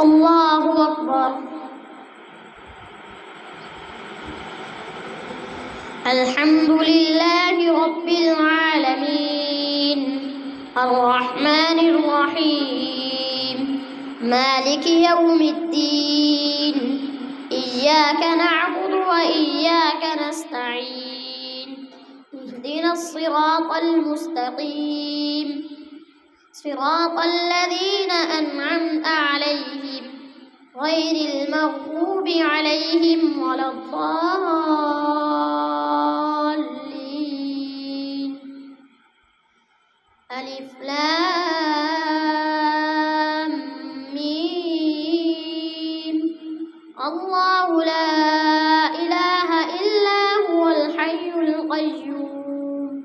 الله أكبر. الحمد لله رب العالمين الرحمن الرحيم مالك يوم الدين إياك نعبد وإياك نستعين اهدنا الصراط المستقيم صراط الذين أنعمت عليهم غير المغضوب عليهم ولا الضالين. ألف لام ميم. الله لا إله إلا هو الحي القيوم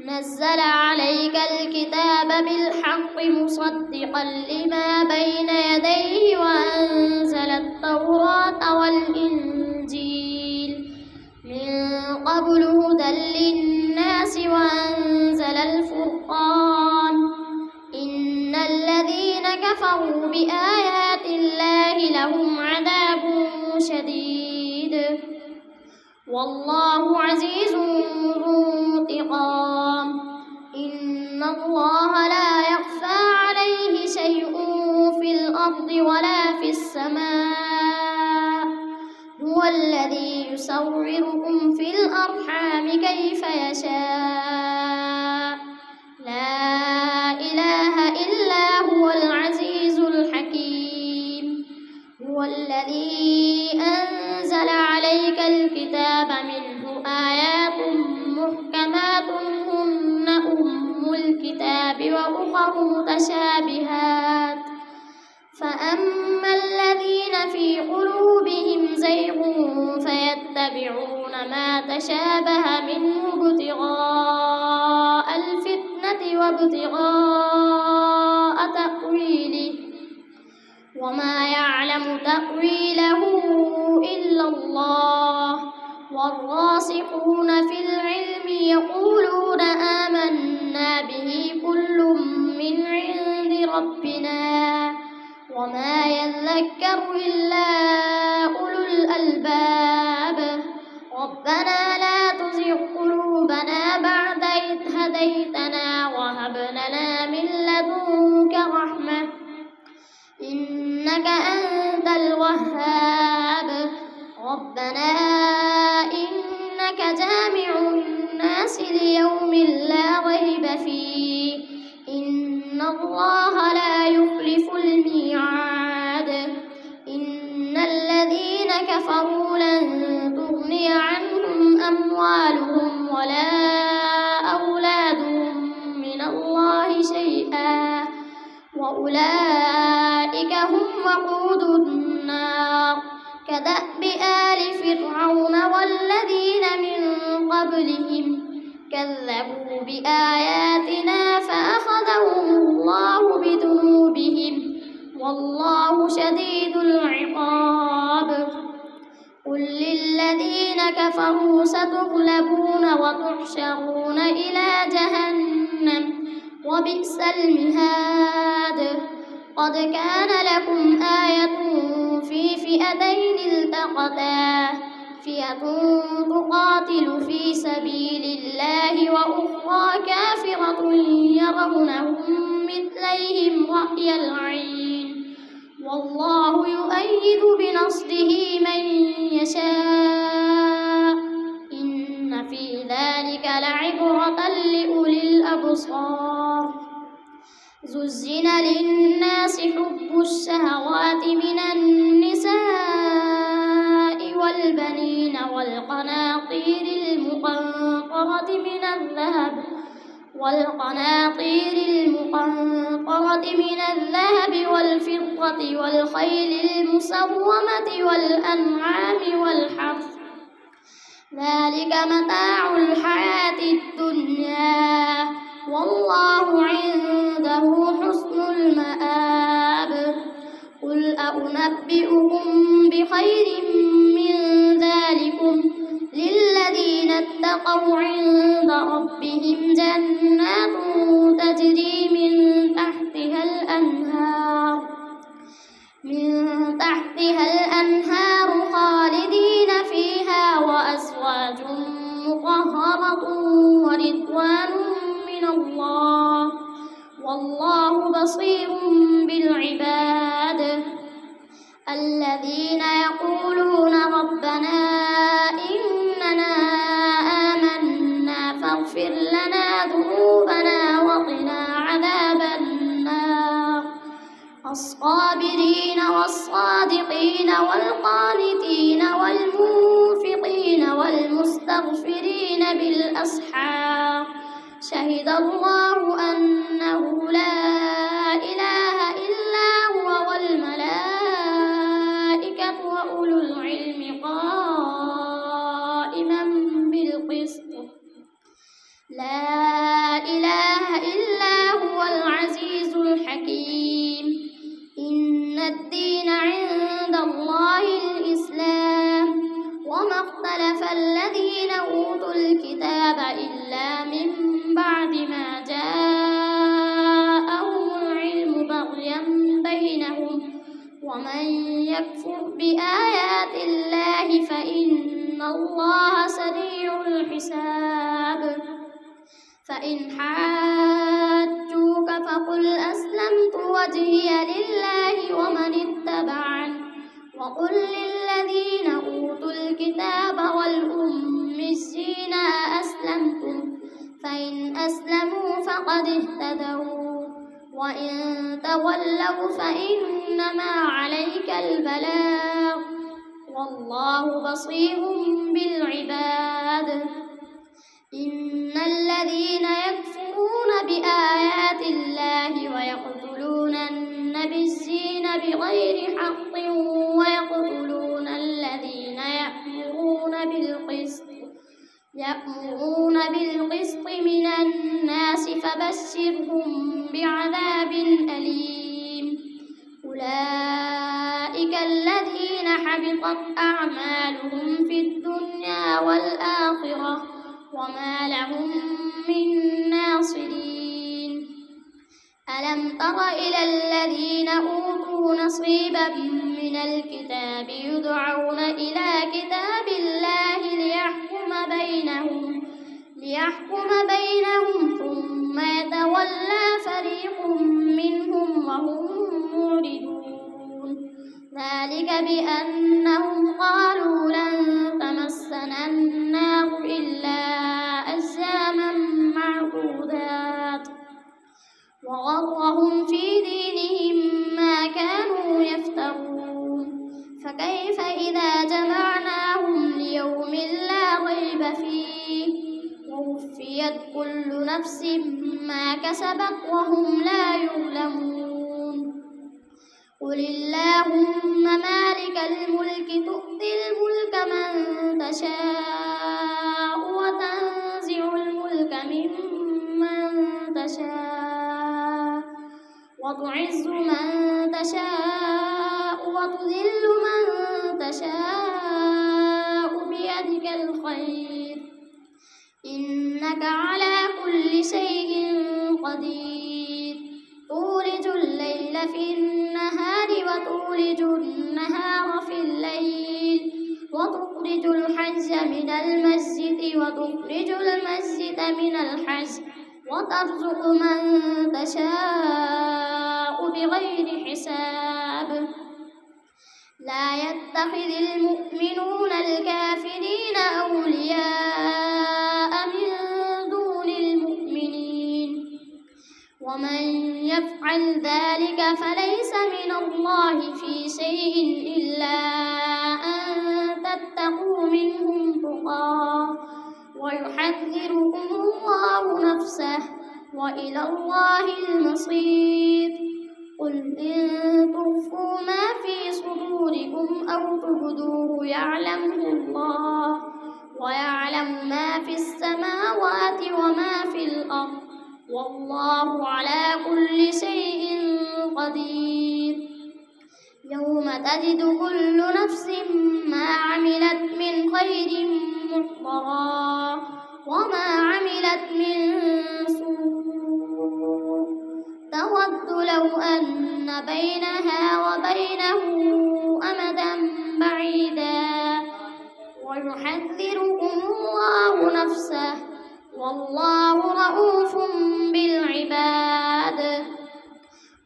نزل عليك الكتاب بالحق مصدقا لما بين يديه وأنزل التوراة والإنجيل من قبل هدى للناس وأنزل الفرقان إن الذين كفروا بآيات الله لهم عذاب شديد والله عزيز ذو انتقام إن الله لا يخفى عليه شيء في الأرض ولا في السماء هو الذي يصوركم في الأرحام كيف يشاء لا إله إلا هو العزيز الحكيم هو الذي أنزل عليك الكتاب منه آيات محكمات هن أم الكتاب وأخر متشابهات فأما الذين في قلوبهم زيغ فيتبعون ما تشابه منه ابتغاء الفتنة وابتغاء تأويله وما يعلم تأويله إلا الله والراسخون في العلم يقولون آمنا به كل من عند ربنا وما يذكر إلا أولو الألباب ربنا لا تزغ قلوبنا بعد إذ هديتنا وهب لنا من لدنك رحمة إنك أنت الوهاب ربنا إنك جامع الناس ليوم لا ريب فيه إن الله لا يخلف الميعاد إن الذين كفروا لن تغني عنهم أموالهم ولا أولادهم من الله شيئا وأولئك هم وقود النار كدأب آل فرعون والذين من قبلهم كذبوا بآياتنا فأخذهم الله بذنوبهم والله شديد العقاب قل للذين كفروا ستغلبون وتحشرون إلى جهنم وبئس المهاد قد كان لكم آية في فئتين التقتا فئة تقاتل في سبيل الله وأخرى كافرة يرونهم مثليهم رأي العين والله يؤيد بنصره من يشاء إن في ذلك لعبرة لأولي الأبصار زين للناس حب الشهوات من النساء والبنين والقناطير المقنطرة من الذهب والفضة والخيل المسومة والأنعام والحرث ذلك متاع الحياة الدنيا والله عنده حسن المآب قل أنبئكم بخير من ذلكم للذين اتقوا عند ربهم جنات تجري من تحتها الأنهار من تحتها الأنهار خالدين فيها وأزواج مطهرة ورضوان من الله والله بصير بالعباد. الذين يقولون ربنا إننا آمنا فاغفر لنا ذنوبنا وقنا عذاب النار. الصابرين والصادقين والقانتين والمنفقين والمستغفرين بالأسحار. شهد الله أنه لا إله إلا هو والملائكة وأولو العلم قائما بالقسط. لا إله إلا هو العزيز الحكيم. إن الدين عند الله الإسلام وما اختلف الذين أوتوا الكتاب إلا من بعد ما جاءهم العلم بغيا بينهم ومن يكفر بآيات الله فإن الله سريع الحساب. فإن حاجوك فقل أسلمت وجهي لله ومن اتبعني وقل للذين أوتوا الكتاب والأميين أسلمتم فإن أسلموا فقد اهتدوا وإن تولوا فإنما عليك البلاغ والله بصير بالعباد. إن الذين يكفرون بآيات الله ويقتلون النبيين بغير حق ويقتلون الذين يأمرون بالقسط من الناس فبشرهم بعذاب أليم. أولئك الذين حبطت أعمالهم في الدنيا والآخرة وما لهم من ناصرين. ألم تر إلى الذين أوتوا نصيبا من الكتاب يدعون إلى كتاب الله ليحكم بينهم ثم يتولى فريق منهم وهم معرضون. ذلك بأنهم قالوا لن تمسنا النار إلا أياما معدودات وغرهم في دينهم ما كانوا يفترون. فكيف إذا جمعناهم ليوم لا ريب فيه ووفيت كل نفس ما كسبت وهم لا يظلمون. قل اللهم مالك الملك تؤتي الملك من تشاء وتنزع الملك ممن تشاء وتعز من تشاء وتذل من تشاء بيدك الخير إنك على كل شيء قدير. تولج الليل في النهار وتولج النهار في الليل وتخرج الحج من المسجد وتخرج المسجد من الحج وترزق من تشاء بغير حساب. لا يتخذ المؤمنون الكافرين أولياء من دون المؤمنين ومن يفعل ذلك فليس من الله في شيء إلا أن تتقوا منهم تقاه ويحذركم الله نفسه وإلى الله المصير. قل إن تخفوا ما في صدوركم أو تبدوه يعلمه الله ويعلم ما في السماوات وما في الأرض والله على كل شيء قدير. يوم تجد كل نفس ما عملت من خير محضرا وما عملت من سوء تود لو أن بينها وبينه أمدا بعيدا ويحذركم الله نفسه والله رءوف بالعباد.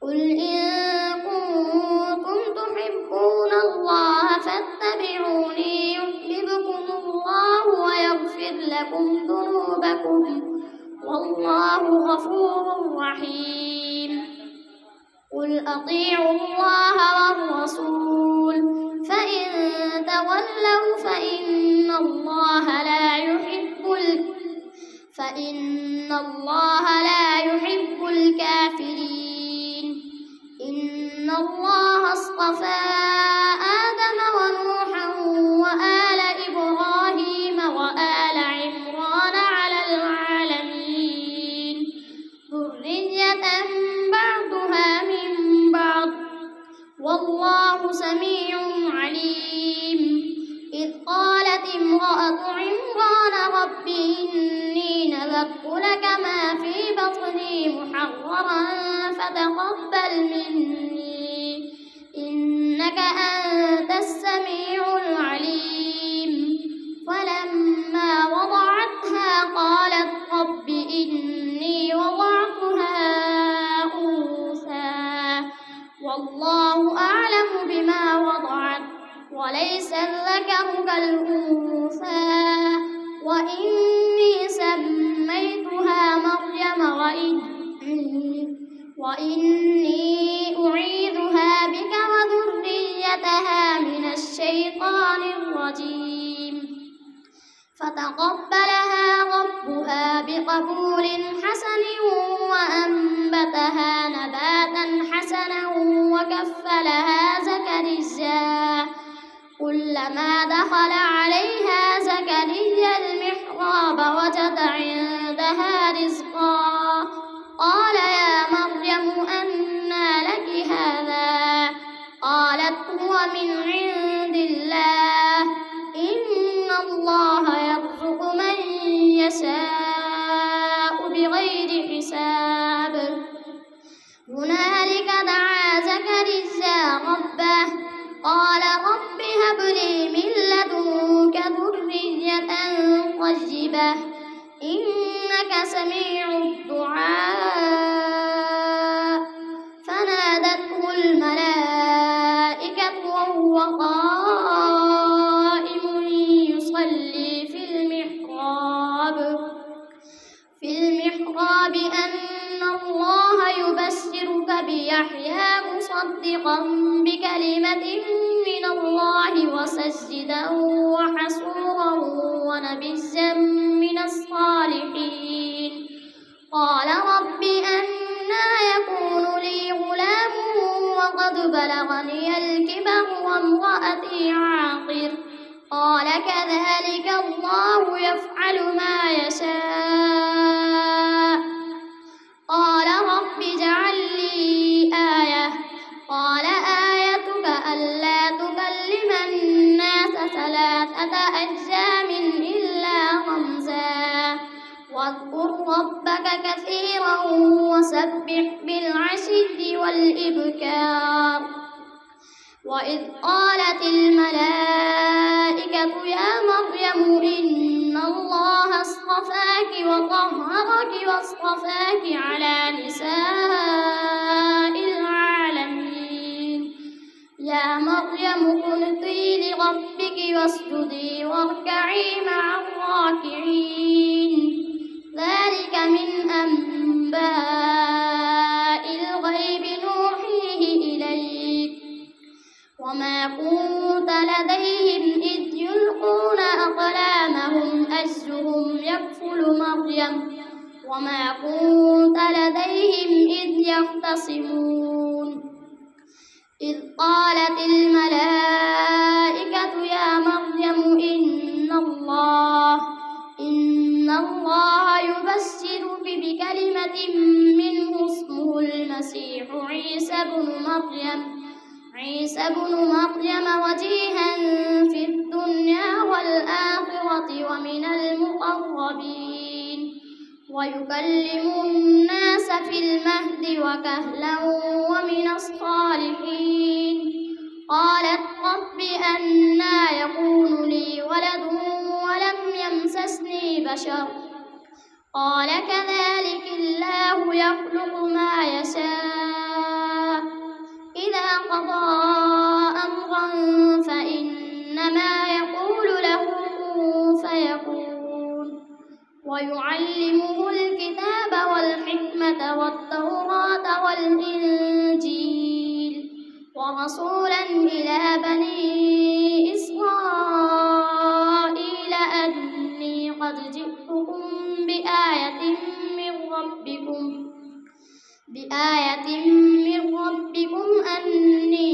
قل إن كنتم تحبون الله فاتبعوني يحببكم الله ويغفر لكم ذنوبكم والله غفور رحيم. قل أطيعوا الله والرسول فإن تولوا فإن الله لا يحب الكافرين. إن الله اصطفى آدم ونوحا وآل إبراهيم وآل عمران على العالمين ذرية بعضها من بعض والله سميع عليم. إذ قالت امرأة عمران رب إني نذرت لك ما في بطني محررا فتقبل مني إنك أنت السميع العليم. فلما وضعتها قالت رب إني وضعتها أنثى والله أعلم بما وضعت وليس الذكر كالأنثى وإني سميتها مريم وإني أعيذها بك وذريتها من الشيطان الرجيم. فتقبلها ربها بقبول حسن وأنبتها نباتا حسنا وكفلها زكريا. كلما دخل عليها زكريا المحراب وجد عندها رزقا قال يا مريم أنى لك هذا؟ قالت هو من عند الله إن الله يرزق من يشاء بغير حساب. هنالك دعا زكريا ربه قال رب هب لي من لدنك ذرية طيبة إنك سميع الدعاء. فنادته الملائكة وهو قائم يصلي في المحراب أن الله يبشرك بيحيى مصدقا بكلمة من الله وسيدا وحصورا ونبيا من الصالحين. قال رب أنى يكون لي غلام وقد بلغني الكبر وامرأتي عاقر؟ قال كذلك الله يفعل ما يشاء. قال رب اجعل لي آية. قال آيتك ألا تكلم الناس 3 أيام إلا رمزا واذكر ربك كثيرا وسبح بالعشي والإبكار. وإذ قالت الملائكة يا مريم إن الله اصطفاك وطهرك واصطفاك على نساء العالمين. يا مريم قنتي لربك واسجدي واركعي مع الراكعين. ذلك من أنباء الغيب نوحيه إليك وما كنت لديهم إذ يلقون أقلامهم أيهم يكفل مريم وما كنت لديهم إذ يختصمون. إذ قالت الملائكة يا مريم إن الله يبشرك بكلمة منه اسمه المسيح عيسى بن مريم وجيها في الدنيا والآخرة ومن المقربين. ويكلم الناس في المهد وكهلا ومن الصالحين. قالت رب أنى يكون لي ولد ولم يمسسني بشر قال كذلك الله يخلق ما يشاء إذا قضى أمرا فإنما يقول له كن فيكون. ويعلمه الكتاب والحكمة والتوراة والإنجيل ورسولا إلى بني إسرائيل أني قد جئتكم بآية من ربكم أني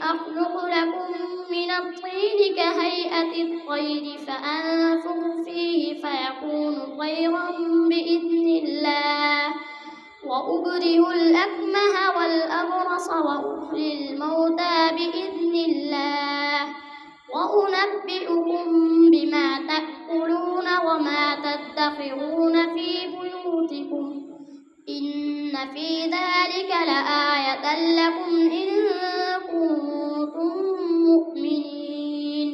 أخلق لكم من الطين كهيئة الطير فأنفخ فيه فيكون طيرا بإذن الله وأبرئ الأكمه والأبرص وأحيي الموتى بإذن الله وأنبئكم بما تأكلون وما تدخرون في بيوتكم إن في ذلك لآية لكم إن كنتم مؤمنين.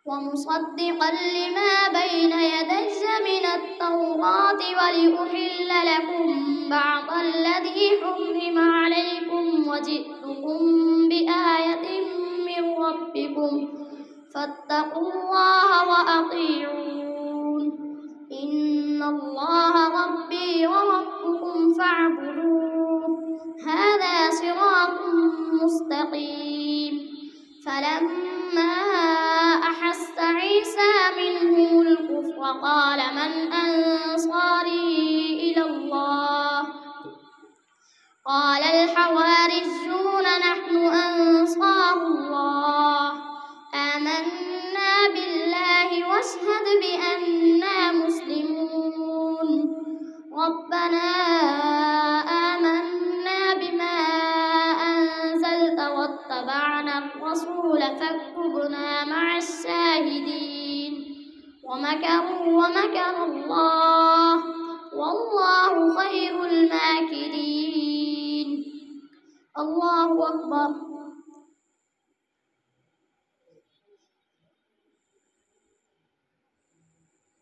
ومصدقا لما بين يدي من التوراة ولأحل لكم بعض الذي حرم عليكم وجئتكم بآية من ربكم فاتقوا الله وأطيعون. إن الله ربي وربكم فاعبدوه هذا صراط مستقيم. فلما أحس عيسى منهم الكفر قال من أنصاري إلى الله قال الحواريون نحن أنصار الله آمنا بالله واشهد بأننا مسلمون. ربنا آمنا بما أنزلت واتبعنا الرسول فاكتبنا مع الشاهدين. ومكروا ومكر الله والله خير الماكرين. الله أكبر.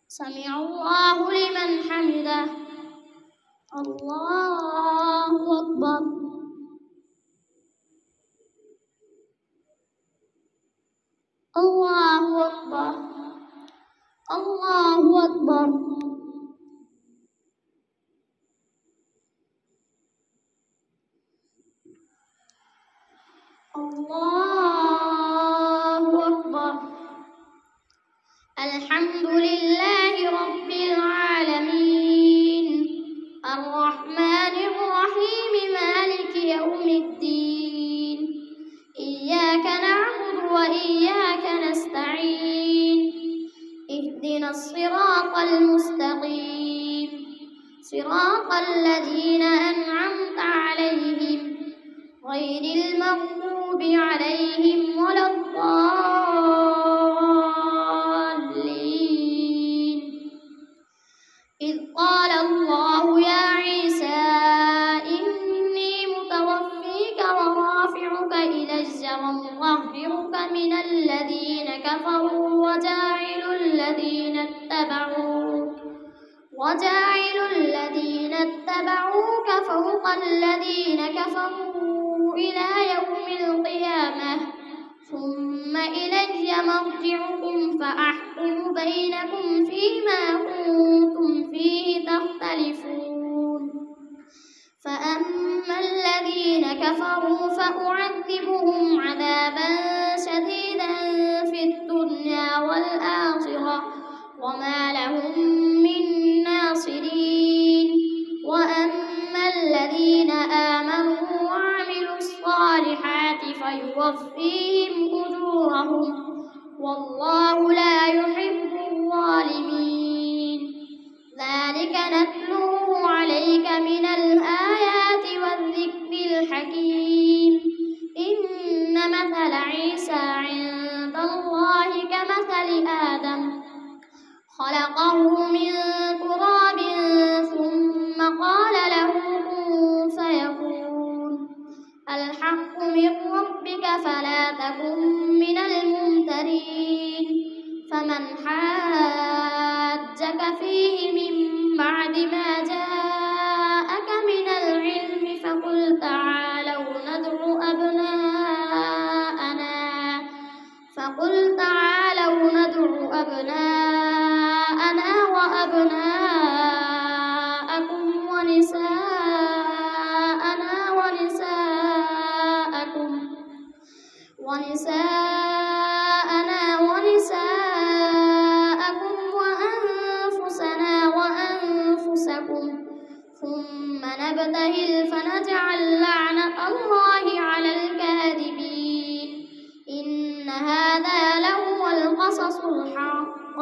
سمع الله لمن حمده. الله أكبر. الله أكبر. الله أكبر. الله أكبر. الحمد لله رب العالمين الرحمن الرحيم مالك يوم الدين إياك نعبد وإياك نستعين اهدنا الصراط المستقيم صراط الذين أنعمت عليهم غير المغضوب عليهم ولا الضالين. إذ قال الله يا عيسى إني متوفيك ورافعك إلي ومطهرك من الذين كفروا وجاعل الذين اتبعوك فوق الذين كفروا إلى يوم القيامة ثم إلي مرجعكم فأحكم بينكم فيما كنتم فيه تختلفون. فأما الذين كفروا فأعذبهم عذابا شديدا في الدنيا والآخرة وما لهم من ناصرين. وأما الذين آمنوا وعملوا الصالحات فيوفيهم أجورهم والله لا يحب الظالمين. ذلك نتلوه عليك من الآيات والذكر الحكيم. إن مثل عيسى عند الله كمثل آدم خلقه من تراب الحق من ربك فلا تكن من الممترين فمن حاجك فيه من بعد ما جاءك من العلم فقل تعالوا ندع أبناءنا وأبناءكم ونساءنا ونساءكم وأنفسنا وأنفسكم ثم نبتهل فنجعل لعنة الله على الكاذبين إن هذا لهو القصص الحق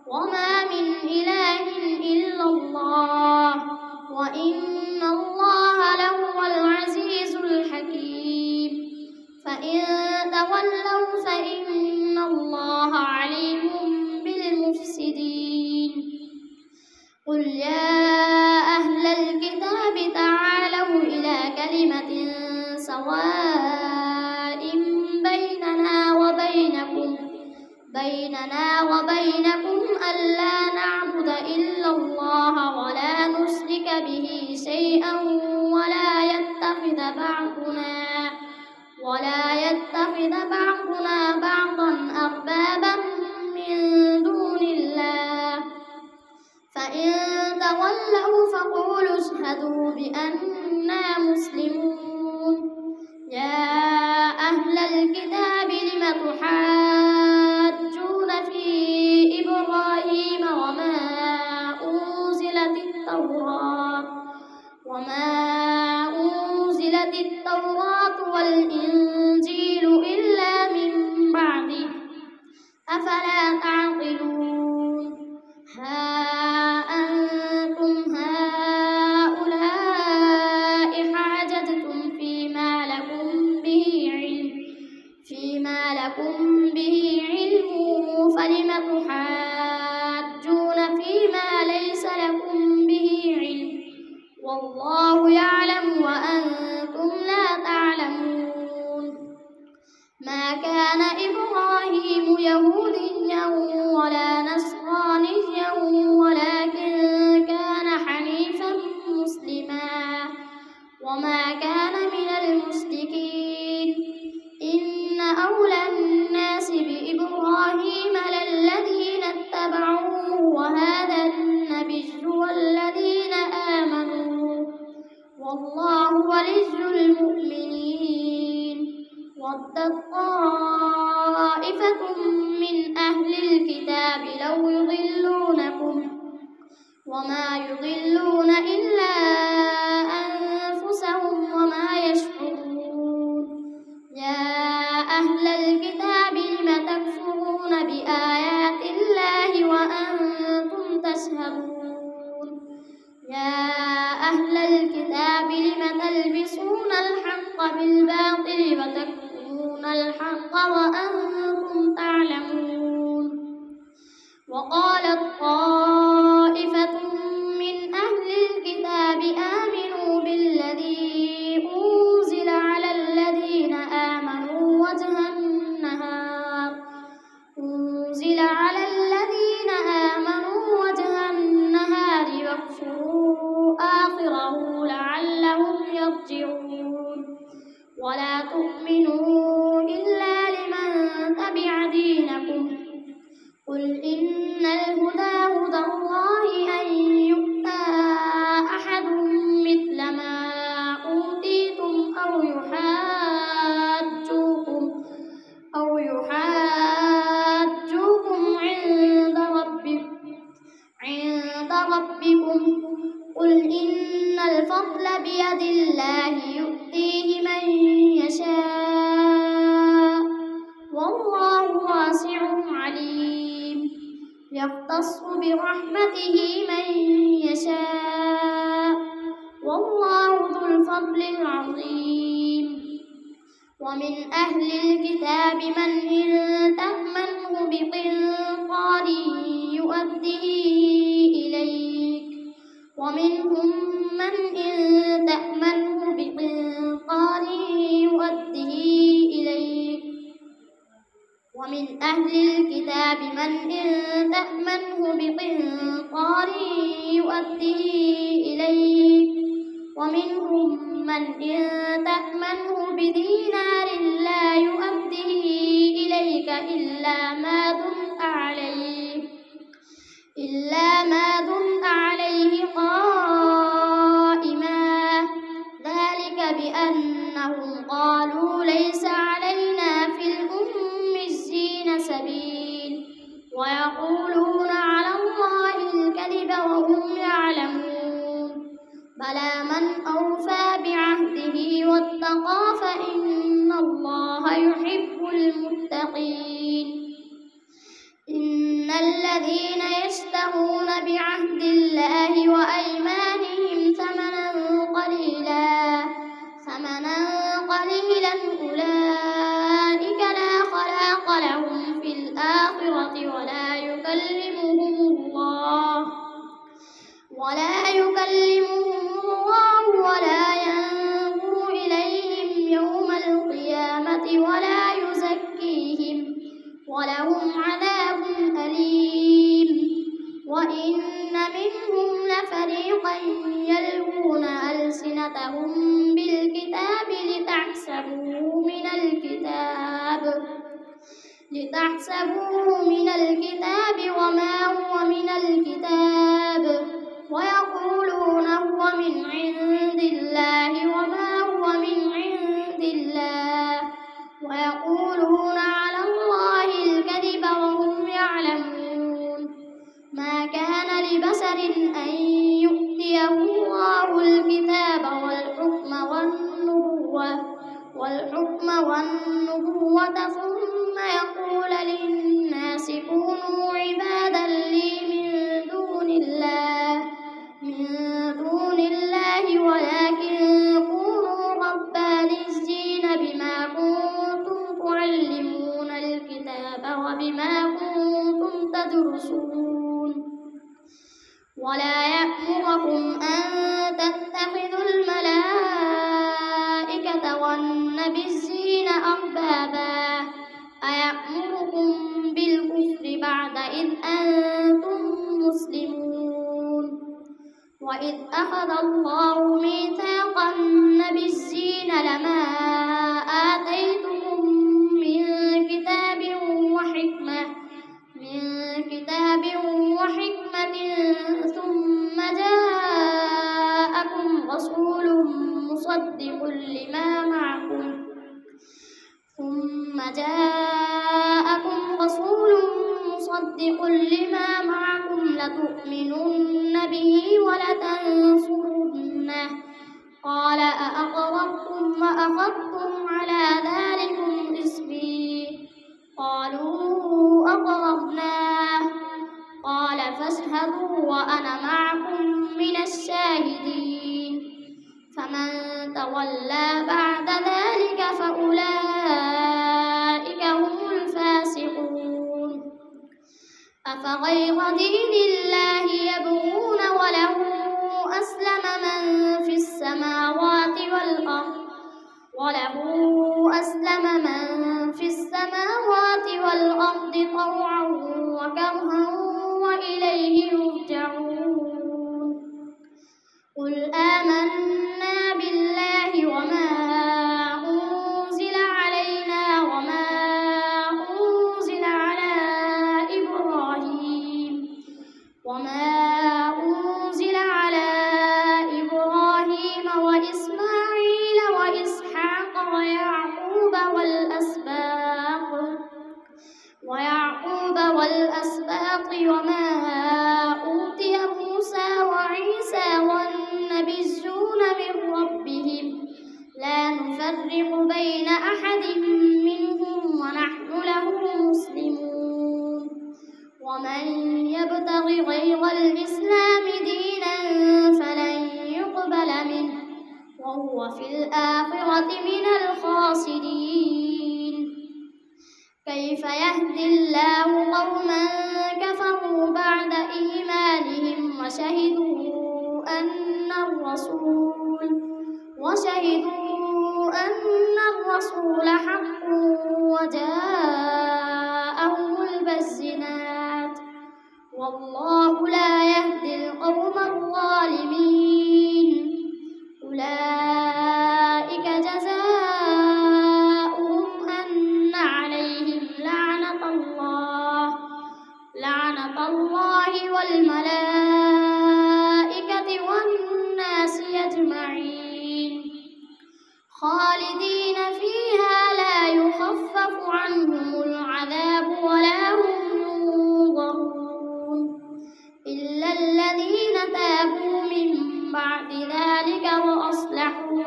وما من إله إلا الله وإن الله لهو العزيز الحكيم فإن تولوا فإن الله عليم بالمفسدين قل يا أهل الكتاب تعالوا إلى كلمة سواء بيننا وبينكم ألا نعبد إلا الله ولا نشرك به شيئا ولا يتخذ بعضنا بعضا أربابا من دون الله فإن تولوا فقولوا اشهدوا بأننا مسلمون يا أهل الكتاب لم تحاجون في إبراهيم وما أنزلت التوراة والإنجيل إلا من بعده أفلا تعقلون ها أنتم هؤلاء حاججتم فيما لكم به علم فلم تحاجون فيما ليس لكم به علم والله يعلم وأنتم لا تعلمون ما كان إبراهيم يهوديا ولا نصرانيا ولكن كان حنيفا مسلما وما كان من المشركين إن أولى الناس بإبراهيم للذين اتبعوه وهذا النبي والذين آمنوا والله ولي المؤمنين ودت طائفة من أهل الكتاب لو يضلونكم وما يضلون إلا أنفسهم وما يشعرون يا أهل الكتاب لم تكفرون بآيات الله وأنتم تشهدون يا أهل الكتاب لم تلبسون الحق بالباطل وتكتمون الحق وأنتم تعلمون وقالت طائفة من أهل الكتاب آمنوا بالذي أنزل على الذين آمنوا وجه النهار واكفروا آخره لعلهم يرجعون ولا تؤمنوا إلا لمن تبع دينكم قل إن الهدى هدى الله أن يؤتى أحد مثل ما أوتيتم أو يحاجوكم عند ربكم قل إن الفضل بيد الله يؤتيه من يشاء والله واسع عليم يختص برحمته من يشاء والله ذو الفضل العظيم ومن أهل الكتاب من إن تأمنه بقنطار يؤديه إليك ومنهم من إن تأمنه بقنطار ومن أهل الكتاب من إن تأمنه بقنطار يؤديه إليك ومنهم من إن تأمنه بدينار لا يؤديه إليك إلا ما دمت عليه قائما ذلك بأنهم قالوا ليس علينا في الأميين سبيل ويقولون على الله الكذب وهم يعلمون بلى من أوفى بعهده واتقى فإن الله يحب المتقين إن الذين يشترون بعهد الله وأيمانهم ثمنا قليلا أولئك لا خلاق لهم في الآخرة ولا يكلمهم الله ولا ينظر إليهم يوم القيامة ولا يزكيهم ولهم عذاب أليم وإن منهم لفريقا يلوون ألسنتهم بالكتاب لتحسبوه من الكتاب وما هو من الكتاب ويقولون هو من عند الله وما هو من عند الله ويقولون على الله الكذب وهم يعلمون ما كان لبشر أن يؤتيه الله الكتاب والحكم والنبوة ثم يقول للناس كونوا عبادا لي من دون الله ولكن كونوا ربانيين بما كنتم تعلمون الكتاب وبما كنتم تدرسون ولا يأمركم أن تتخذوا الملائكة والنبيين أربابا أيأمركم بالكفر بعد إذ أنتم مسلمون وإذ أخذ الله ميثاق النبيين لما آتيتكم من كتاب وحكمة ثم جاءكم رسول مصدق لما معكم لتؤمنن به ولتنصرنه قال أأقررتم وأخذتم على ذلكم إصري قالوا أقررنا قال فاشهدوا وأنا معكم من الشاهدين فمن تولى بعد ذلك فأولئك هم الفاسقون أفغير دين الله يبغون وله أسلم من في السماوات والأرض طوعا وكرها وإليه يرجعون قل آمنا بالله وما أنزل علينا وما أنزل على إبراهيم وإسماعيل وإسحاق ويعقوب والأسباط وما أوتي موسى وعيسى والنبيون من ربهم لا نفرق بين أحد منهم ونحن له مسلمون ومن يبتغ غير الإسلام دينا فلن يقبل منه وهو في الآخرة من الخاسرين كيف يهدي الله قوما كفروا بعد إيمانهم وشهدوا أن الرسول حق وجاءهم والمحسنات والله لا يهدي القوم الظالمين أولئك جزاؤهم أن عليهم لعنة الله والملائكة والناس أجمعين خالدين فيها لا يخفف عنهم العذاب ولا هم ينظرون إلا الذين تابوا من بعد ذلك وأصلحوا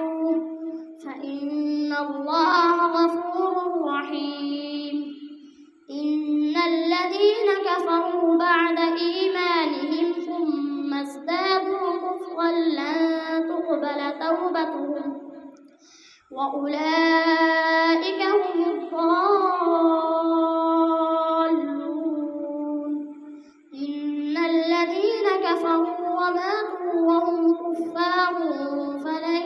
فإن الله غفور رحيم إن الذين كفروا بعد إيمانهم ثم ازدادوا كفرا لن تقبل توبتهم وأولئك هم الضالون إن الذين كفروا وماتوا وهم كفار فلن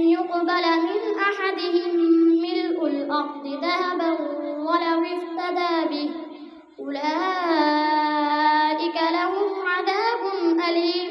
يقبل من أحدهم ملء الأرض ذهبا ولو افتدى به أولئك لهم عذاب أليم